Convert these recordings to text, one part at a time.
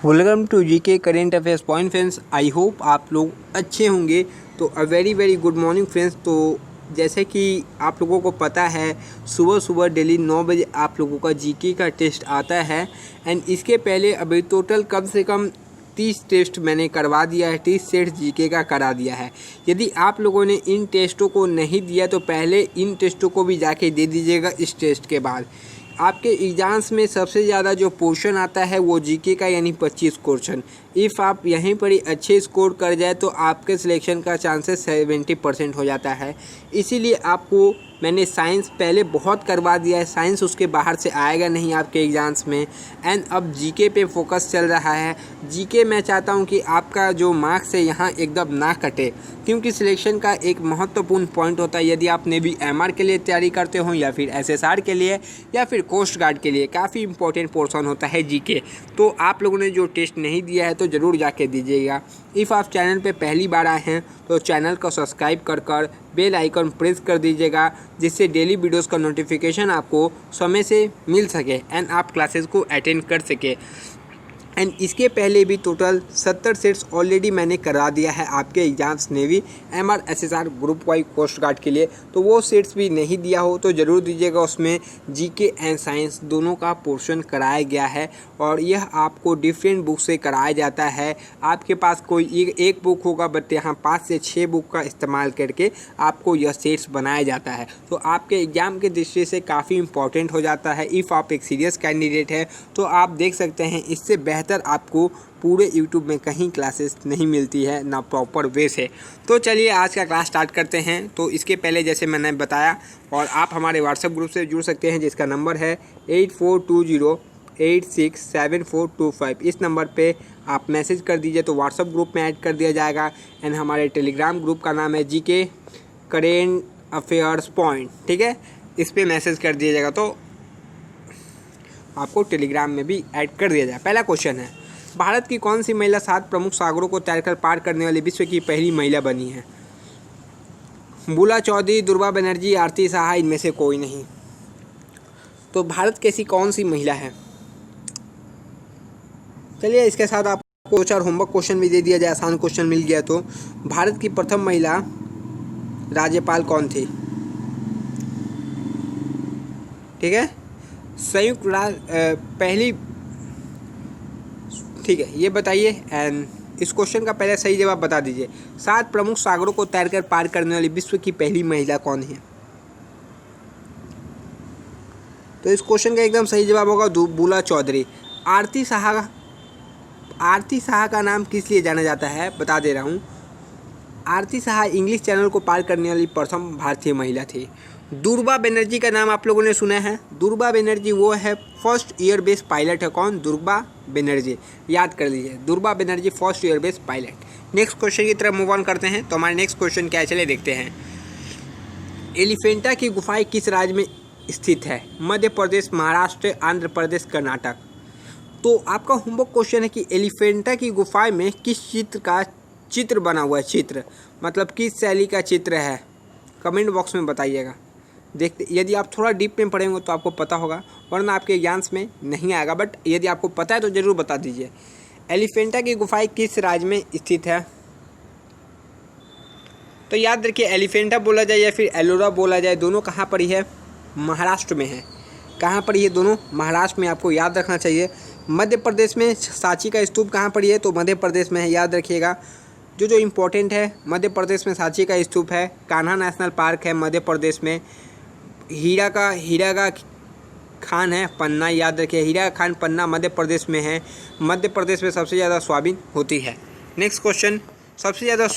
Welcome to GK current affairs point friends. I hope आप लोग अच्छे होंगे। तो a very very good morning friends. तो जैसे कि आप लोगों को पता है, सुबह सुबह डेली 9 बजे आप लोगों का जीके का टेस्ट आता है। एंड इसके पहले अभी टोटल कम से कम 30 टेस्ट मैंने करवा दिया है, 30 सेट जीके का करा दिया है। यदि आप लोगों ने इन टेस्टों को नहीं दिया तो पहले इन टेस्टों को भी जाके दे दीजिएगा। इस टेस्ट के बाद आपके एग्ज़ाम्स में सबसे ज़्यादा जो पोर्शन आता है वो जीके का, यानी 25 क्वेश्चन। इफ़ आप यहीं पर ही अच्छे स्कोर कर जाए तो आपके सिलेक्शन का चांसेस 70% हो जाता है। इसीलिए आपको मैंने साइंस पहले बहुत करवा दिया है। साइंस उसके बाहर से आएगा नहीं आपके एग्ज़ाम्स में। एंड अब जीके पे फोकस चल रहा है। जीके मैं चाहता हूँ कि आपका जो मार्क्स है यहाँ एकदम ना कटे, क्योंकि सिलेक्शन का एक महत्वपूर्ण पॉइंट होता है। यदि आप नेवी एमआर के लिए तैयारी करते हो या फिर एसएसआर के लिए या फिर कोस्ट गार्ड के लिए, काफ़ी इंपॉर्टेंट पोर्शन होता है जीके। तो आप लोगों ने जो टेस्ट नहीं दिया है तो ज़रूर जाके दीजिएगा। इफ़ आप चैनल पे पहली बार आए हैं तो चैनल को सब्सक्राइब कर बेल आइकन प्रेस कर दीजिएगा, जिससे डेली वीडियोस का नोटिफिकेशन आपको समय से मिल सके एंड आप क्लासेस को अटेंड कर सके। एंड इसके पहले भी टोटल 70 सेट्स ऑलरेडी मैंने करा दिया है आपके exams navy MR SSR group Y coast guard के लिए। तो वो सेट्स भी नहीं दिया हो तो ज़रूर दीजिएगा। उसमें जीके एंड साइंस दोनों का पोर्शन कराया गया है और यह आपको डिफरेंट बुक से कराया जाता है। आपके पास कोई एक बुक होगा, बट यहाँ 5 से 6 बुक का इस्तेमाल करके आपको यह सेट्स बनाया जाता है। तो आपके एग्ज़ाम के दृष्टि से काफ़ी इंपॉर्टेंट हो जाता है। इफ़ आप एक सीरियस कैंडिडेट है तो आप देख सकते हैं, इससे बेहतर आपको पूरे YouTube में कहीं क्लासेस नहीं मिलती है, ना प्रॉपर वे से। तो चलिए आज का क्लास स्टार्ट करते हैं। तो इसके पहले जैसे मैंने बताया, और आप हमारे व्हाट्सएप ग्रुप से जुड़ सकते हैं जिसका नंबर है 8420867425। इस नंबर पे आप मैसेज कर दीजिए तो व्हाट्सएप ग्रुप में ऐड कर दिया जाएगा। एंड हमारे टेलीग्राम ग्रुप का नाम है जीके करेंट अफेयर्स पॉइंट, ठीक है। इस पर मैसेज कर दिया जाएगा तो आपको टेलीग्राम में भी ऐड कर दिया जाए। पहला क्वेश्चन है, भारत की कौन सी महिला 7 प्रमुख सागरों को तैरकर पार करने वाली विश्व की पहली महिला बनी है? बुला चौधरी, दुर्गा बनर्जी, आरती साहा, इनमें से कोई नहीं। तो भारत की ऐसी कौन सी महिला है? चलिए इसके साथ आपको 4 होमवर्क क्वेश्चन भी दे दिया जाए, आसान क्वेश्चन मिल गया। तो भारत की प्रथम महिला राज्यपाल कौन थी? ठीक है, संयुक्त राज्य पहली, ठीक है, ये बताइए। एंड इस क्वेश्चन का पहले सही जवाब बता दीजिए। 7 प्रमुख सागरों को तैरकर पार करने वाली विश्व की पहली महिला कौन है? तो इस क्वेश्चन का एकदम सही जवाब होगा बुला चौधरी। आरती साहा का नाम किस लिए जाना जाता है बता दे रहा हूँ। आरती साहा इंग्लिश चैनल को पार करने वाली प्रथम भारतीय महिला थी। दुर्गा बनर्जी का नाम आप लोगों ने सुना है। दुर्गा बनर्जी वो है फर्स्ट ईयर बेस्ड पायलट है। कौन? दुर्गा बनर्जी, याद कर लीजिए, Durga Banerjee first year based pilot. Next question की तरफ मूव ऑन करते हैं। तो हमारे नेक्स्ट क्वेश्चन क्या है, चले देखते हैं। एलिफेंटा की गुफाएं किस राज्य में स्थित है? मध्य प्रदेश, महाराष्ट्र, आंध्र प्रदेश, कर्नाटक। तो आपका होमवर्क क्वेश्चन है कि एलिफेंटा की गुफाएं में किस चित्र बना हुआ है। चित्र मतलब किस शैली का चित्र है, कमेंट बॉक्स में बताइएगा। देखते, यदि आप थोड़ा डीप में पढ़ेंगे तो आपको पता होगा, वरना आपके एग्जाम्स में नहीं आएगा। बट यदि आपको पता है तो ज़रूर बता दीजिए। एलिफेंटा की गुफाएं किस राज्य में स्थित है? तो याद रखिए, एलिफेंटा बोला जाए या फिर एलोरा बोला जाए, दोनों कहाँ पर ही है? महाराष्ट्र में है। कहाँ पर ये दोनों? महाराष्ट्र में, आपको याद रखना चाहिए। मध्य प्रदेश में सांची का स्तूप कहाँ पर है? तो मध्य प्रदेश में है, याद रखिएगा। जो इम्पोर्टेंट है, मध्य प्रदेश में सांची का स्तूप है। कान्हा नेशनल पार्क है मध्य प्रदेश में। हीरा का खान है पन्ना, याद रखिए, हीरा का खान पन्ना मध्य प्रदेश में है। मध्य प्रदेश में सबसे ज़्यादा सोयाबीन होती है। नेक्स्ट क्वेश्चन, सबसे ज़्यादा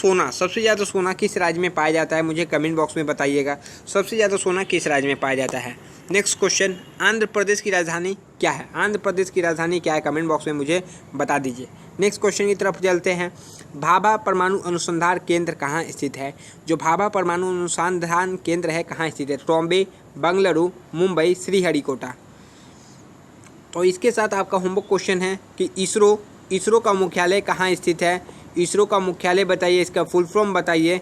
सोना किस राज्य में पाया जाता है? मुझे कमेंट बॉक्स में बताइएगा, सबसे ज़्यादा सोना किस राज्य में पाया जाता है। नेक्स्ट क्वेश्चन, आंध्र प्रदेश की राजधानी क्या है? आंध्र प्रदेश की राजधानी क्या है? कमेंट बॉक्स में मुझे बता दीजिए। नेक्स्ट क्वेश्चन की तरफ चलते हैं। भाभा परमाणु अनुसंधान केंद्र कहाँ स्थित है? जो भाभा परमाणु अनुसंधान केंद्र है कहाँ स्थित है? बॉम्बे, बेंगलुरु, मुंबई, श्रीहरिकोटा। तो इसके साथ आपका होमवर्क क्वेश्चन है कि इसरो का मुख्यालय कहाँ स्थित है? इसरो का मुख्यालय बताइए, इसका फुल फॉर्म बताइए,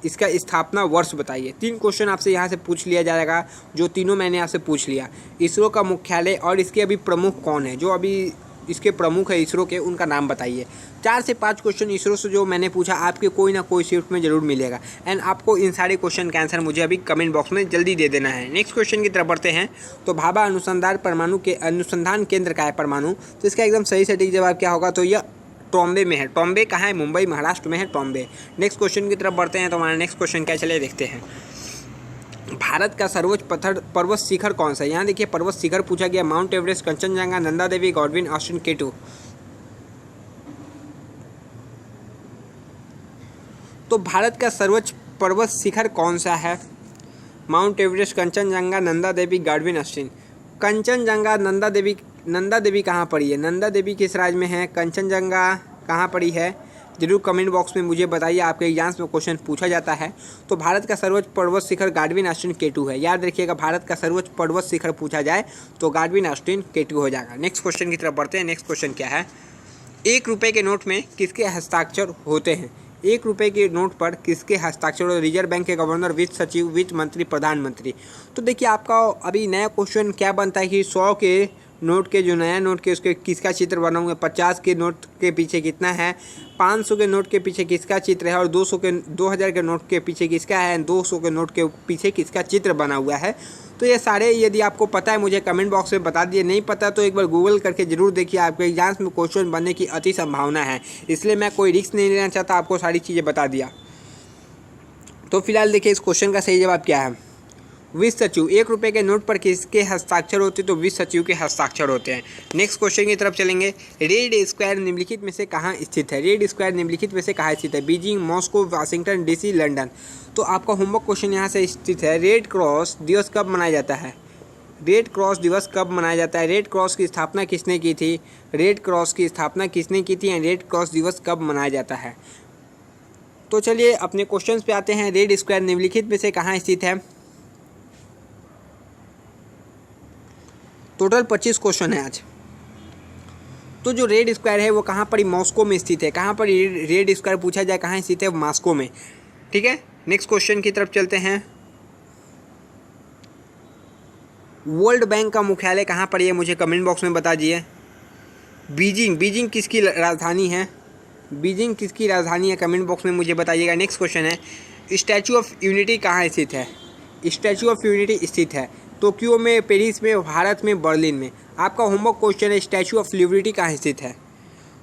इसका स्थापना वर्ष बताइए। 3 क्वेश्चन आपसे यहाँ से पूछ लिया जाएगा, जो तीनों मैंने आपसे पूछ लिया। इसरो का मुख्यालय और इसके अभी प्रमुख कौन है? जो अभी इसके प्रमुख है इसरो के, उनका नाम बताइए। 4 से 5 क्वेश्चन इसरो से जो मैंने पूछा आपके कोई ना कोई शिफ्ट में जरूर मिलेगा एंड आपको इन सारे क्वेश्चन का आंसर मुझे अभी कमेंट बॉक्स में जल्दी दे देना है। नेक्स्ट क्वेश्चन की तरफ बढ़ते हैं। तो भाभा अनुसंधान केंद्र का है परमाणु, तो इसका एकदम सही सटीक जवाब क्या होगा, तो यह टॉम्बे में है। टॉम्बे कहाँ है, मुंबई महाराष्ट्र में है टॉम्बे। नेक्स्ट क्वेश्चन की तरफ बढ़ते हैं। तो हमारा नेक्स्ट क्वेश्चन क्या चले देखते हैं। भारत का सर्वोच्च पर्वत शिखर कौन सा है। यहाँ देखिए पर्वत शिखर पूछा गया, mount Everest, Kanchenjunga, Nanda Devi, Godwin Austen, K2। तो भारत का सर्वोच्च पर्वत शिखर कौन सा है, mount Everest, Kanchenjunga, Nanda Devi, Godwin Austen. Kanchenjunga, Nanda Devi कहाँ पड़ी है, नंदा देवी किस राज्य में है, कंचनजंगा कहाँ पड़ी है, जरूर कमेंट बॉक्स में मुझे बताइए, आपके एग्जाम्स में क्वेश्चन पूछा जाता है। तो भारत का सर्वोच्च पर्वत शिखर गॉडविन ऑस्टिन K2 है। याद रखिएगा, भारत का सर्वोच्च पर्वत शिखर पूछा जाए तो गॉडविन ऑस्टिन K2 हो जाएगा। नेक्स्ट क्वेश्चन की तरफ बढ़ते हैं। नेक्स्ट क्वेश्चन क्या है, 1 रुपये के नोट में किसके हस्ताक्षर होते हैं। 1 रुपये के नोट पर किसके हस्ताक्षर होते हैं, रिजर्व बैंक के गवर्नर, वित्त सचिव, वित्त मंत्री, प्रधानमंत्री। तो देखिए आपका अभी नया क्वेश्चन क्या बनता है कि 100 के नोट के जो नया नोट के उसके किसका चित्र बना हुआ है, 50 के नोट के पीछे कितना है, 500 के नोट के पीछे किसका चित्र है और 2000 के नोट के पीछे किसका है, 200 के नोट के पीछे किसका चित्र बना हुआ है। तो ये सारे यदि आपको पता है मुझे कमेंट बॉक्स में बता दिए, नहीं पता तो एक बार गूगल करके जरूर देखिए, आपके एग्जाम्स में क्वेश्चन बनने की अति संभावना है, इसलिए मैं कोई रिस्क नहीं लेना चाहता, आपको सारी चीज़ें बता दिया। तो फिलहाल देखिए इस क्वेश्चन का सही जवाब क्या है, वित्त सचिव। 1 रुपये के नोट पर किसके हस्ताक्षर होते हैं, तो वित्त सचिव के हस्ताक्षर होते हैं। नेक्स्ट क्वेश्चन की तरफ चलेंगे। रेड स्क्वायर निम्नलिखित में से कहाँ स्थित है, रेड स्क्वायर निम्नलिखित में से कहाँ स्थित है, Beijing, Moscow, Washington DC, London. तो आपका होमवर्क क्वेश्चन यहाँ से स्थित है, रेड क्रॉस दिवस कब मनाया जाता है, रेड क्रॉस दिवस कब मनाया जाता है, रेड क्रॉस की स्थापना किसने की थी, रेड क्रॉस की स्थापना किसने की थी, एंड रेड क्रॉस दिवस कब मनाया जाता है। तो चलिए अपने क्वेश्चन पे आते हैं। रेड स्क्वायर निम्नलिखित में से कहाँ स्थित है। टोटल 25 क्वेश्चन है आज। तो जो रेड स्क्वायर है वो कहाँ पर, मॉस्को में स्थित है। कहाँ पर रेड स्क्वायर पूछा जाए कहाँ स्थित है, मॉस्को में। ठीक है, नेक्स्ट क्वेश्चन की तरफ चलते हैं। वर्ल्ड बैंक का मुख्यालय कहाँ पर है, मुझे कमेंट बॉक्स में बता दीजिए। बीजिंग किसकी राजधानी है, बीजिंग किसकी राजधानी है, कमेंट बॉक्स में मुझे बताइएगा। नेक्स्ट क्वेश्चन है, स्टैचू ऑफ यूनिटी कहाँ स्थित है, स्टैचू ऑफ यूनिटी स्थित है टोक्यो में, पेरिस में, भारत में, बर्लिन में। आपका होमवर्क क्वेश्चन है स्टैचू ऑफ लिबर्टी कहाँ स्थित है।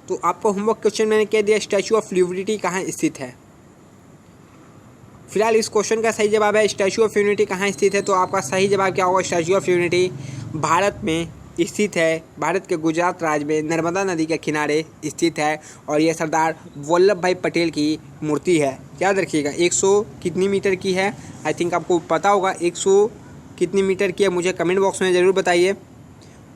तो आपका होमवर्क क्वेश्चन मैंने कह दिया, स्टैचू ऑफ लिबर्टी कहाँ स्थित है। फिलहाल इस क्वेश्चन का सही जवाब है स्टैचू ऑफ यूनिटी कहाँ स्थित है। तो आपका सही जवाब क्या होगा, स्टैचू ऑफ यूनिटी भारत में स्थित है, भारत के गुजरात राज्य में नर्मदा नदी के किनारे स्थित है और यह सरदार वल्लभ भाई पटेल की मूर्ति है। याद रखिएगा 100 कितनी मीटर की है, आई थिंक आपको पता होगा 100 कितनी मीटर की है, मुझे कमेंट बॉक्स में ज़रूर बताइए।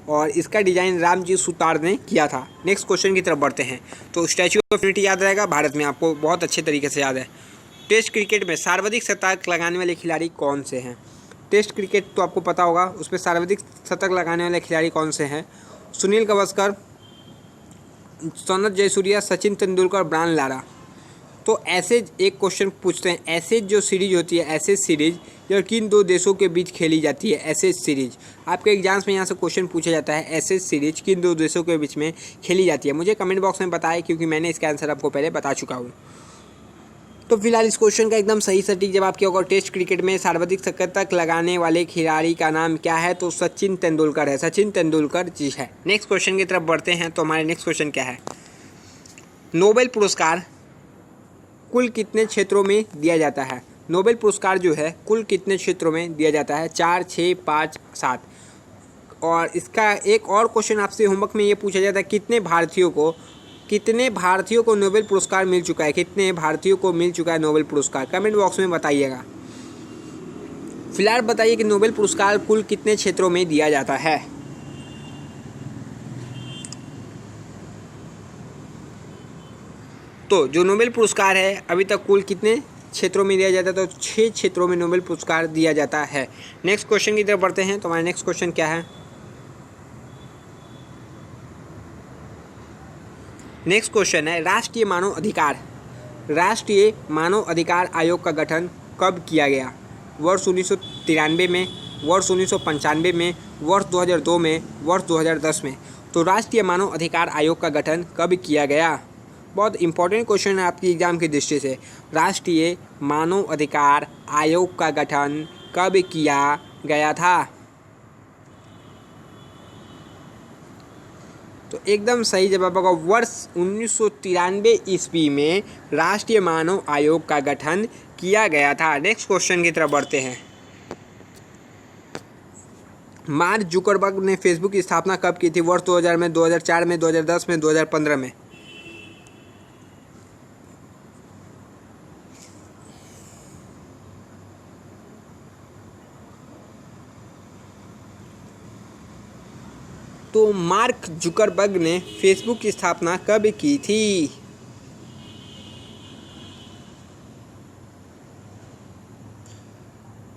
और इसका डिज़ाइन रामजी सुतार ने किया था। नेक्स्ट क्वेश्चन की तरफ बढ़ते हैं। तो स्टैचू ऑफ यूनिटी याद रहेगा भारत में, आपको बहुत अच्छे तरीके से याद है। टेस्ट क्रिकेट में सर्वाधिक शतक लगाने वाले खिलाड़ी कौन से हैं। टेस्ट क्रिकेट तो आपको पता होगा, उसमें सर्वाधिक शतक लगाने वाले खिलाड़ी कौन से हैं, सुनील गावस्कर, सनत जयसूर्या, सचिन तेंदुलकर, ब्रायन लारा। तो ऐसे एक क्वेश्चन पूछते हैं, ऐसे जो सीरीज होती है, ऐसे सीरीज जो किन 2 देशों के बीच खेली जाती है, ऐसे सीरीज आपके एग्जाम्स में यहाँ से क्वेश्चन पूछा जाता है, ऐसे सीरीज किन 2 देशों के बीच में खेली जाती है। मुझे कमेंट बॉक्स में बताएं क्योंकि मैंने इसका आंसर आपको पहले बता चुका हूँ। तो फिलहाल इस क्वेश्चन का एकदम सही सटीक जवाब क्या होगा, टेस्ट क्रिकेट में सर्वाधिक शतक लगाने वाले खिलाड़ी का नाम क्या है, तो सचिन तेंदुलकर है, सचिन तेंदुलकर जी है। नेक्स्ट क्वेश्चन की तरफ बढ़ते हैं। तो हमारे नेक्स्ट क्वेश्चन क्या है, नोबेल पुरस्कार कुल कितने क्षेत्रों में दिया जाता है। नोबेल पुरस्कार जो है कुल कितने क्षेत्रों में दिया जाता है, 4, 6, 5, 7। और इसका एक और क्वेश्चन आपसे होमवर्क में ये पूछा जाता है, कितने भारतीयों को नोबेल पुरस्कार मिल चुका है, कितने भारतीयों को मिल चुका है नोबेल पुरस्कार, कमेंट बॉक्स में बताइएगा। फिलहाल बताइए कि नोबेल पुरस्कार कुल कितने क्षेत्रों में दिया जाता है। तो जो नोबेल पुरस्कार है अभी तक कुल कितने क्षेत्रों में दिया जाता है, तो 6 क्षेत्रों में नोबेल पुरस्कार दिया जाता है। नेक्स्ट क्वेश्चन की तरफ बढ़ते हैं। तो हमारा नेक्स्ट क्वेश्चन क्या है, नेक्स्ट क्वेश्चन है राष्ट्रीय मानव अधिकार आयोग का गठन कब किया गया, वर्ष 1993 में, वर्ष 1995 में, वर्ष 2002 में, वर्ष 2010 में। तो राष्ट्रीय मानव अधिकार आयोग का गठन कब किया गया? बहुत इंपॉर्टेंट क्वेश्चन है आपकी एग्जाम की दृष्टि से। राष्ट्रीय मानव अधिकार आयोग का गठन कब किया गया था? तो एकदम सही जवाब होगा वर्ष 1993 ईस्वी में राष्ट्रीय मानव आयोग का गठन किया गया था। नेक्स्ट क्वेश्चन की तरफ बढ़ते हैं। मार्क जुकरबर्ग ने फेसबुक की स्थापना कब की थी? वर्ष 2000 में, 2004 में, 2010 में, 2015 में? तो मार्क जुकरबर्ग ने फेसबुक की स्थापना कब की थी?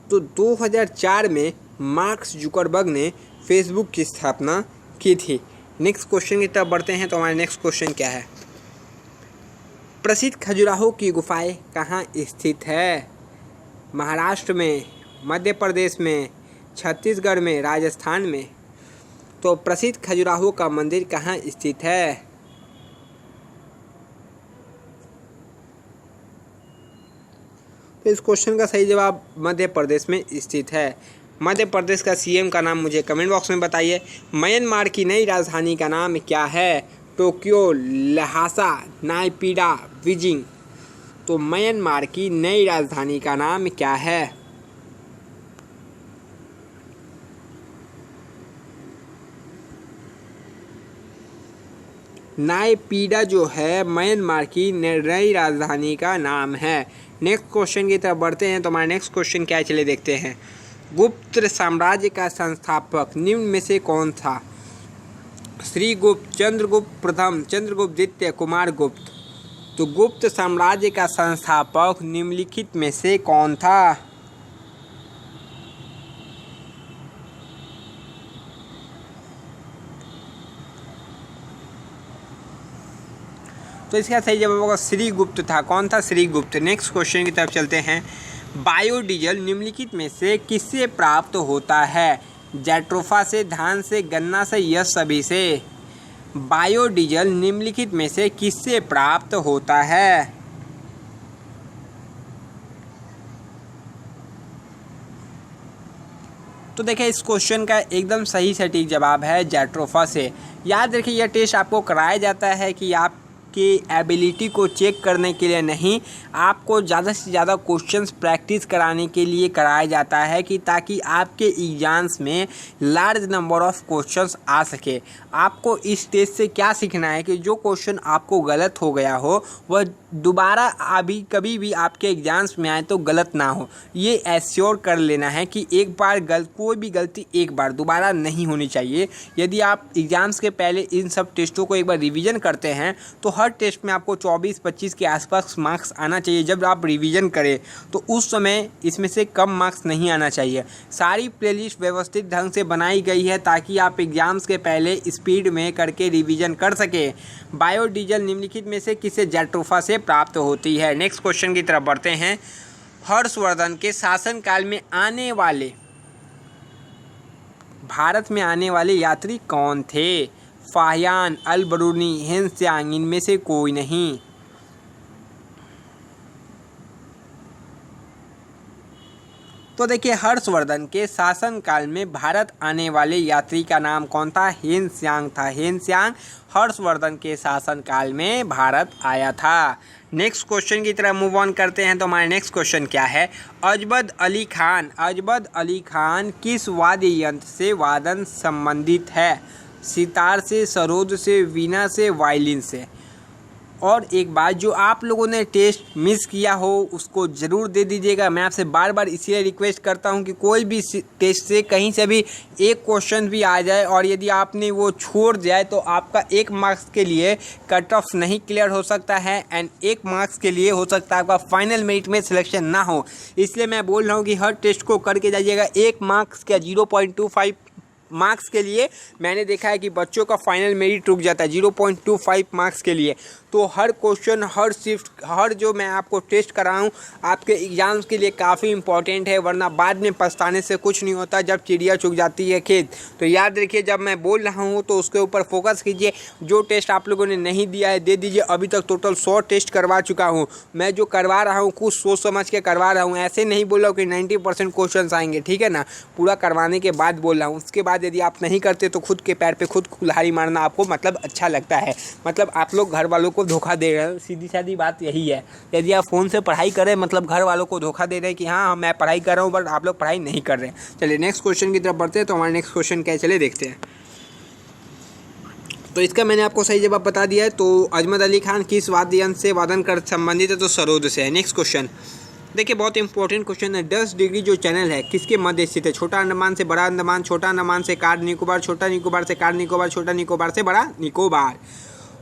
तो 2004 में मार्क जुकरबर्ग ने फेसबुक की स्थापना की थी। नेक्स्ट क्वेश्चन की तरफ बढ़ते हैं। तो हमारा नेक्स्ट क्वेश्चन क्या है? प्रसिद्ध खजुराहो की गुफाएं कहाँ स्थित है? महाराष्ट्र में, मध्य प्रदेश में, छत्तीसगढ़ में, राजस्थान में? तो प्रसिद्ध खजुराहो का मंदिर कहाँ स्थित है? तो इस क्वेश्चन का सही जवाब मध्य प्रदेश में स्थित है। मध्य प्रदेश का सीएम का नाम मुझे कमेंट बॉक्स में बताइए। म्यांमार की नई राजधानी का नाम क्या है? Tokyo, Lhasa, Naypyidaw, Beijing? तो म्यांमार की नई राजधानी का नाम क्या है? नायपीडा जो है म्यांमार की नई राजधानी का नाम है। नेक्स्ट क्वेश्चन की तरफ बढ़ते हैं। तो हमारा नेक्स्ट क्वेश्चन क्या है, चलिए देखते हैं। गुप्त साम्राज्य का संस्थापक निम्न में से कौन था? श्रीगुप्त, चंद्रगुप्त प्रथम, चंद्रगुप्त द्वितीय, कुमार गुप्त? तो गुप्त साम्राज्य का संस्थापक निम्नलिखित में से कौन था? तो इसका सही जवाब होगा श्रीगुप्त था। कौन था? श्रीगुप्त। नेक्स्ट क्वेश्चन की तरफ चलते हैं। बायोडीजल निम्नलिखित में से किससे प्राप्त होता है? जैट्रोफा से, धान से, गन्ना से, या सभी से? बायोडीजल निम्नलिखित में से किससे प्राप्त होता है? तो देखिए इस क्वेश्चन का एकदम सही सटीक जवाब है जैट्रोफा से। याद रखिए यह टेस्ट आपको कराया जाता है कि आपकी एबिलिटी को चेक करने के लिए नहीं, आपको ज़्यादा से ज़्यादा क्वेश्चंस प्रैक्टिस कराने के लिए कराया जाता है कि ताकि आपके एग्जाम्स में लार्ज नंबर ऑफ क्वेश्चंस आ सके। आपको इस टेस्ट से क्या सीखना है कि जो क्वेश्चन आपको गलत हो गया हो वह दोबारा अभी कभी भी आपके एग्जाम्स में आए तो गलत ना हो। ये एश्योर कर लेना है कि एक बार कोई भी गलती एक बार दोबारा नहीं होनी चाहिए। यदि आप एग्जाम्स के पहले इन सब टेस्टों को एक बार रिवीजन करते हैं तो हर टेस्ट में आपको 24-25 के आसपास मार्क्स आना चाहिए। जब आप रिवीजन करें तो उस समय इसमें से कम मार्क्स नहीं आना चाहिए। सारी प्लेलिस्ट व्यवस्थित ढंग से बनाई गई है ताकि आप एग्जाम्स के पहले स्पीड में करके रिवीजन कर सके। बायोडीजल निम्नलिखित में से किसे जैट्रोफा से प्राप्त होती है? नेक्स्ट क्वेश्चन की तरफ बढ़ते हैं। हर्षवर्धन के शासनकाल में भारत में आने वाले यात्री कौन थे? फाहियान, अल बरूनी, हेनत्सांग? इनमें से कोई नहीं। तो देखिए हर्षवर्धन के शासनकाल में भारत आने वाले यात्री का नाम कौन था? हेनत्सांग था। हेनत्सांग हर्षवर्धन के शासनकाल में भारत आया था। नेक्स्ट क्वेश्चन की तरफ मूव ऑन करते हैं। तो हमारा नेक्स्ट क्वेश्चन क्या है? अजबद अली खान किस वाद्य यंत्र से वादन संबंधित है? सितार से, सरोद से, वीणा से, वायलिन से? और एक बात, जो आप लोगों ने टेस्ट मिस किया हो उसको ज़रूर दे दीजिएगा। मैं आपसे बार बार इसलिए रिक्वेस्ट करता हूं कि कोई भी टेस्ट से कहीं से भी एक क्वेश्चन भी आ जाए और यदि आपने वो छोड़ जाए तो आपका 1 मार्क्स के लिए कट ऑफ नहीं क्लियर हो सकता है एंड 1 मार्क्स के लिए हो सकता है आपका फाइनल मेरिट में सिलेक्शन ना हो। इसलिए मैं बोल रहा हूँ कि हर टेस्ट को करके जाइएगा। 1 मार्क्स क्या 0.25 मार्क्स के लिए मैंने देखा है कि बच्चों का फाइनल मेरिट रुक जाता है 0.25 मार्क्स के लिए। तो हर क्वेश्चन, हर शिफ्ट, हर जो मैं आपको टेस्ट कर रहा हूँ आपके एग्ज़ाम्स के लिए काफ़ी इंपॉर्टेंट है, वरना बाद में पछताने से कुछ नहीं होता जब चिड़िया चुग जाती है खेत। तो याद रखिए, जब मैं बोल रहा हूँ तो उसके ऊपर फोकस कीजिए। जो टेस्ट आप लोगों ने नहीं दिया है दे दीजिए। अभी तक टोटल 100 टेस्ट करवा चुका हूँ। मैं जो करवा रहा हूँ कुछ सोच समझ के करवा रहा हूँ, ऐसे नहीं बोल रहा हूँ कि 90% क्वेश्चन आएंगे, ठीक है ना। पूरा करवाने के बाद बोल रहा हूँ। उसके बाद यदि आप नहीं करते तो खुद के पैर पे खुद कुल्हाड़ी मारना आपको मतलब अच्छा लगता है। मतलब आप लोग घर वालों को धोखा दे रहे हो, सीधी सादी बात यही है। यदि आप फ़ोन से पढ़ाई करें मतलब घर वालों को धोखा दे रहे हैं कि हाँ मैं पढ़ाई कर रहा हूँ, बट आप लोग पढ़ाई नहीं कर रहे हैं। चलिए नेक्स्ट क्वेश्चन की तरफ बढ़ते हैं। तो हमारा नेक्स्ट क्वेश्चन क्या है, चलिए देखते हैं। तो इसका मैंने आपको सही जवाब बता दिया है। तो अजमत अली खान किस वाद्य यंत्र से वादन कर संबंधित है, तो सरोद से है। नेक्स्ट क्वेश्चन देखिए, बहुत इंपॉर्टेंट क्वेश्चन है। 10 डिग्री जो चैनल है किसके मध्य स्थित है? छोटा अंडमान से बड़ा अंडमान, छोटा अंडमान से कार निकोबार, छोटा निकोबार से कार निकोबार, छोटा निकोबार से बड़ा निकोबार।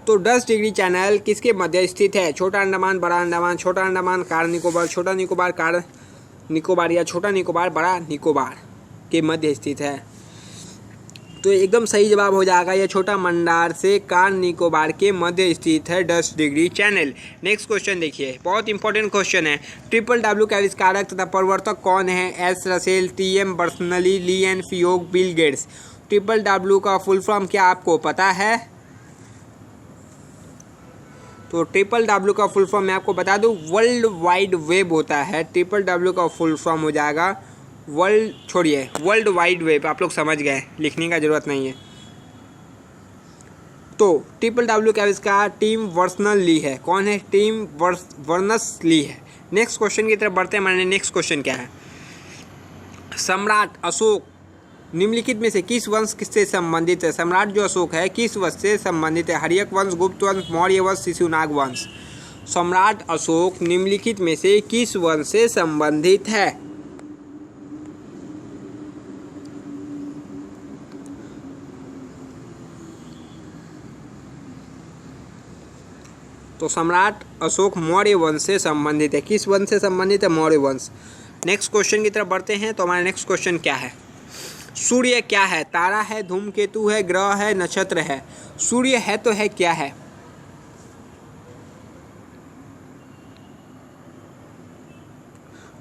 तो 10 डिग्री चैनल किसके मध्य स्थित है? छोटा अंडमान, बड़ा अंडमान, छोटा अंडमान, कार निकोबार, छोटा निकोबार, कार निकोबार या छोटा निकोबार, बड़ा निकोबार के मध्य स्थित है। तो एकदम सही जवाब हो जाएगा ये छोटा मंडार से कार निकोबार के मध्य स्थित है 10 डिग्री चैनल। नेक्स्ट क्वेश्चन देखिए, बहुत इंपॉर्टेंट क्वेश्चन है। ट्रिपल W का आविष्कारक तथा प्रवर्तक कौन है? S Russell, TM Berners Lee, Lee N फियोग, बिल गेट्स। ट्रिपल W का फुल फॉर्म क्या आपको पता है? तो ट्रिपल W का फुल फॉर्म मैं आपको बता दूं, वर्ल्ड वाइड वेब होता है। ट्रिपल W का फुल फॉर्म हो जाएगा वर्ल्ड वाइड वेब। आप लोग समझ गए, लिखने का जरूरत नहीं है। तो ट्रिपल W का आविष्कार टिम बर्नर्स ली है। कौन है? टिम बर्नर्स ली है। नेक्स्ट क्वेश्चन की तरफ बढ़ते हैं। हमारे नेक्स्ट क्वेश्चन क्या है? सम्राट अशोक निम्नलिखित में से किस वंश से संबंधित है? सम्राट जो अशोक है किस वंश से संबंधित है? हर्यक वंश, गुप्त वंश, मौर्य वंश, शिशुनाग वंश। सम्राट अशोक निम्नलिखित में से किस वंश से संबंधित है? तो सम्राट अशोक मौर्य वंश से संबंधित है। किस वंश से संबंधित है? मौर्य वंश। नेक्स्ट क्वेश्चन की तरफ बढ़ते हैं। तो हमारा नेक्स्ट क्वेश्चन क्या है? सूर्य क्या है? तारा है, धूमकेतु है, ग्रह है, नक्षत्र है। सूर्य है तो है क्या है?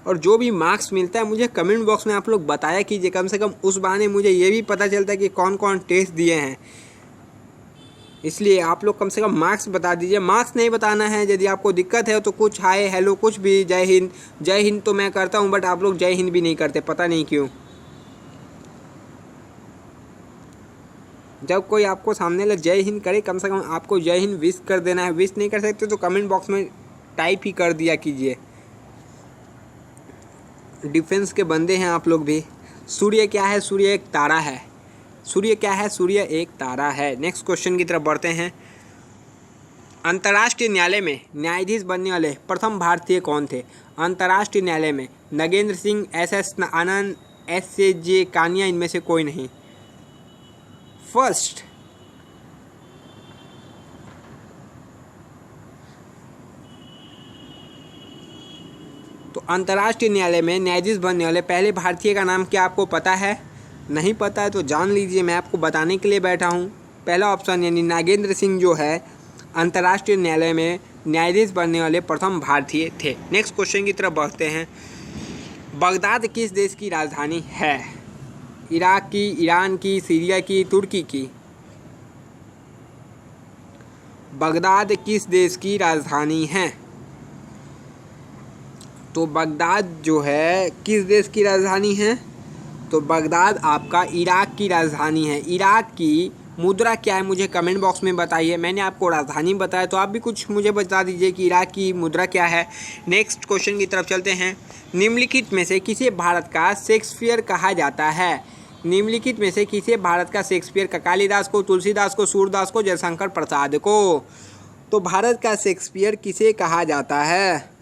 और जो भी मार्क्स मिलता है मुझे कमेंट बॉक्स में आप लोग बताया कीजिए, कम से कम उस बहाने मुझे ये भी पता चलता है कि कौन कौन टेस्ट दिए हैं। इसलिए आप लोग कम से कम मार्क्स बता दीजिए। मार्क्स नहीं बताना है। यदि आपको दिक्कत है तो कुछ हाय हेलो कुछ भी, जय हिंद, जय हिंद तो मैं करता हूँ, बट आप लोग जय हिंद भी नहीं करते, पता नहीं क्यों। जब कोई आपको सामने लग जय हिंद करे, कम से कम आपको जय हिंद विश कर देना है। विश नहीं कर सकते तो कमेंट बॉक्स में टाइप ही कर दिया कीजिए। डिफेंस के बंदे हैं आप लोग भी। सूर्य क्या है? सूर्य एक तारा है। सूर्य क्या है? सूर्य एक तारा है। नेक्स्ट क्वेश्चन की तरफ बढ़ते हैं। अंतर्राष्ट्रीय न्यायालय में न्यायाधीश बनने वाले प्रथम भारतीय कौन थे? अंतर्राष्ट्रीय न्यायालय में नगेंद्र सिंह, SS आनंद, SJ कानिया, इनमें से कोई नहीं। फर्स्ट तो अंतर्राष्ट्रीय न्यायालय में न्यायाधीश बनने वाले पहले भारतीय का नाम क्या आपको पता है? नहीं पता है तो जान लीजिए, मैं आपको बताने के लिए बैठा हूँ। पहला ऑप्शन यानी नागेंद्र सिंह जो है अंतर्राष्ट्रीय न्यायालय में न्यायाधीश बनने वाले प्रथम भारतीय थे। नेक्स्ट क्वेश्चन की तरफ बढ़ते हैं। बगदाद किस देश की राजधानी है? इराक की, ईरान की, सीरिया की, तुर्की की। बगदाद किस देश की राजधानी है? तो बगदाद जो है किस देश की राजधानी है? तो बगदाद आपका इराक की राजधानी है। इराक की मुद्रा क्या है मुझे कमेंट बॉक्स में बताइए। मैंने आपको राजधानी बताया तो आप भी कुछ मुझे बता दीजिए कि इराक की मुद्रा क्या है। नेक्स्ट क्वेश्चन की तरफ चलते हैं। निम्नलिखित में से किसे भारत का शेक्सपियर कहा जाता है? निम्नलिखित में से किसे भारत का शेक्सपियर का? कालिदास को, तुलसीदास को, सूरदास को, जयशंकर प्रसाद को। तो भारत का शेक्सपियर किसे कहा जाता है?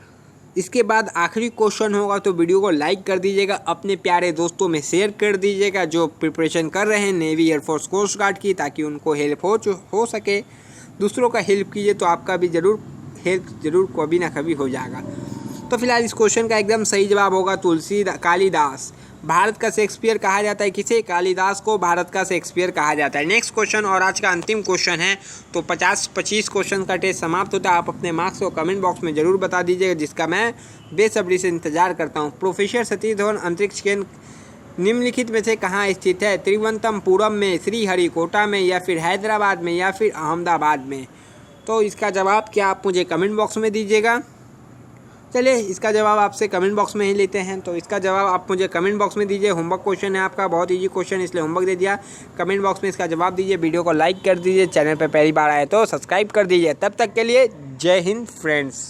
इसके बाद आखिरी क्वेश्चन होगा तो वीडियो को लाइक कर दीजिएगा, अपने प्यारे दोस्तों में शेयर कर दीजिएगा जो प्रिपरेशन कर रहे हैं नेवी, एयरफोर्स, कोस्ट गार्ड की, ताकि उनको हेल्प हो सके। दूसरों का हेल्प कीजिए तो आपका भी ज़रूर कभी ना कभी हो जाएगा। तो फिलहाल इस क्वेश्चन का एकदम सही जवाब होगा कालिदास। भारत का शेक्सपियर कहा जाता है किसे? कालिदास को भारत का शेक्सपियर कहा जाता है। नेक्स्ट क्वेश्चन और आज का अंतिम क्वेश्चन है। तो 50-25 क्वेश्चन का टेस्ट समाप्त होता है। आप अपने मार्क्स को कमेंट बॉक्स में ज़रूर बता दीजिएगा, जिसका मैं बेसब्री से इंतजार करता हूँ। प्रोफेसर सतीश धवन अंतरिक्ष केंद्र निम्नलिखित में से कहाँ स्थित है? तिरुवनंतपुरम में, श्रीहरिकोटा में, या फिर हैदराबाद में, या फिर अहमदाबाद में? तो इसका जवाब क्या आप मुझे कमेंट बॉक्स में दीजिएगा। चलिए इसका जवाब आपसे कमेंट बॉक्स में ही लेते हैं। तो इसका जवाब आप मुझे कमेंट बॉक्स में दीजिए। होमवर्क क्वेश्चन है आपका, बहुत इजी क्वेश्चन, इसलिए होमवर्क दे दिया। कमेंट बॉक्स में इसका जवाब दीजिए। वीडियो को लाइक कर दीजिए। चैनल पर पहली बार आए तो सब्सक्राइब कर दीजिए। तब तक के लिए जय हिंद फ्रेंड्स।